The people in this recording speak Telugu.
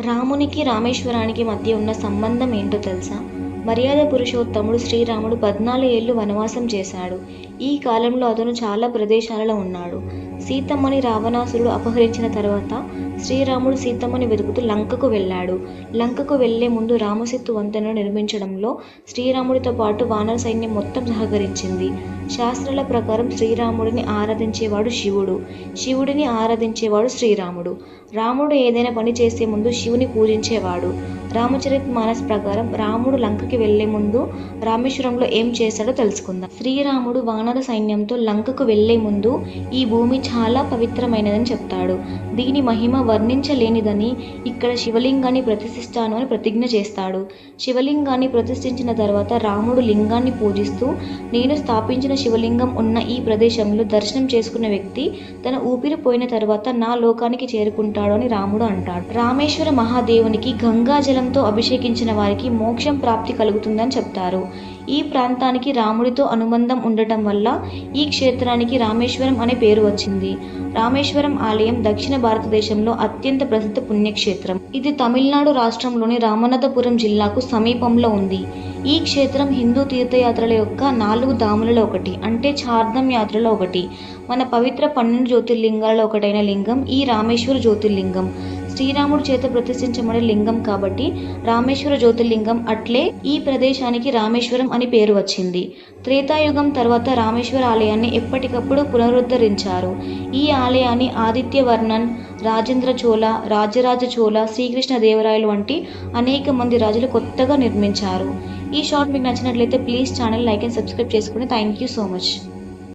రామునికి రామేశ్వరానికి మధ్య ఉన్న సంబంధం ఏంటో తెలుసా? మర్యాద పురుషోత్తముడు శ్రీరాముడు 14 ఏళ్లు వనవాసం చేశాడు. ఈ కాలంలో అతను చాలా ప్రదేశాలలో ఉన్నాడు. సీతమ్మని రావణాసురుడు అపహరించిన తర్వాత శ్రీరాముడు సీతమ్మని వెతుకుతూ లంకకు వెళ్ళాడు. లంకకు వెళ్లే ముందు రామసేతు వంతెనను నిర్మించడంలో శ్రీరాముడితో పాటు వానర సైన్యం మొత్తం సహకరించింది. శాస్త్రాల ప్రకారం శ్రీరాముడిని ఆరాధించేవాడు శివుడు, శివుడిని ఆరాధించేవాడు శ్రీరాముడు. రాముడు ఏదైనా పని చేసే ముందు శివుని పూజించేవాడు. రామచరితమానస్ ప్రకారం రాముడు లంకకి వెళ్లే ముందు రామేశ్వరంలో ఏం చేశాడో తెలుసుకుందాం. శ్రీరాముడు వానర సైన్యంతో లంకకు వెళ్లే ముందు ఈ భూమి చాలా పవిత్రమైనదని చెప్తాడు. దీని మహిమ వర్ణించలేనిదని, ఇక్కడ శివలింగాన్ని ప్రతిష్ఠిస్తాను అని ప్రతిజ్ఞ చేస్తాడు. శివలింగాన్ని ప్రతిష్ఠించిన తర్వాత రాముడు లింగాన్ని పూజిస్తూ, నేను స్థాపించిన శివలింగం ఉన్న ఈ ప్రదేశంలో దర్శనం చేసుకున్న వ్యక్తి తన ఊపిరి పోయిన తర్వాత నా లోకానికి చేరుకుంటాడు అని రాముడు అంటాడు. రామేశ్వర మహాదేవునికి గంగా జలంతో అభిషేకించిన వారికి మోక్షం ప్రాప్తి కలుగుతుందని చెప్తారు. ఈ ప్రాంతానికి రాముడితో అనుబంధం ఉండటం వల్ల ఈ క్షేత్రానికి రామేశ్వరం అనే పేరు వచ్చింది. రామేశ్వరం ఆలయం దక్షిణ భారతదేశంలో అత్యంత ప్రసిద్ధ పుణ్యక్షేత్రం. ఇది తమిళనాడు రాష్ట్రంలోని రామనాథపురం జిల్లాకు సమీపంలో ఉంది. ఈ క్షేత్రం హిందూ తీర్థయాత్రల యొక్క 4 ధాములలో ఒకటి, అంటే చార్ధామ్ యాత్రలో ఒకటి. మన పవిత్ర 12 జ్యోతిర్లింగాలలో ఒకటైన లింగం ఈ రామేశ్వర జ్యోతిర్లింగం. శ్రీరాముడు చేత ప్రతిష్ఠించబడే లింగం కాబట్టి రామేశ్వర జ్యోతిర్లింగం. అట్లే ఈ ప్రదేశానికి రామేశ్వరం అని పేరు వచ్చింది. త్రేతాయుగం తర్వాత రామేశ్వర ఆలయాన్ని ఎప్పటికప్పుడు పునరుద్ధరించారు. ఈ ఆలయాన్ని ఆదిత్యవర్ణన్, రాజేంద్ర చోళ, రాజరాజ చోళ, శ్రీకృష్ణ దేవరాయలు వంటి అనేక మంది రాజులు కొత్తగా నిర్మించారు. ఈ షార్ట్ మీకు నచ్చినట్లయితే please channel like and subscribe చేసుకోండి. Thank you so much.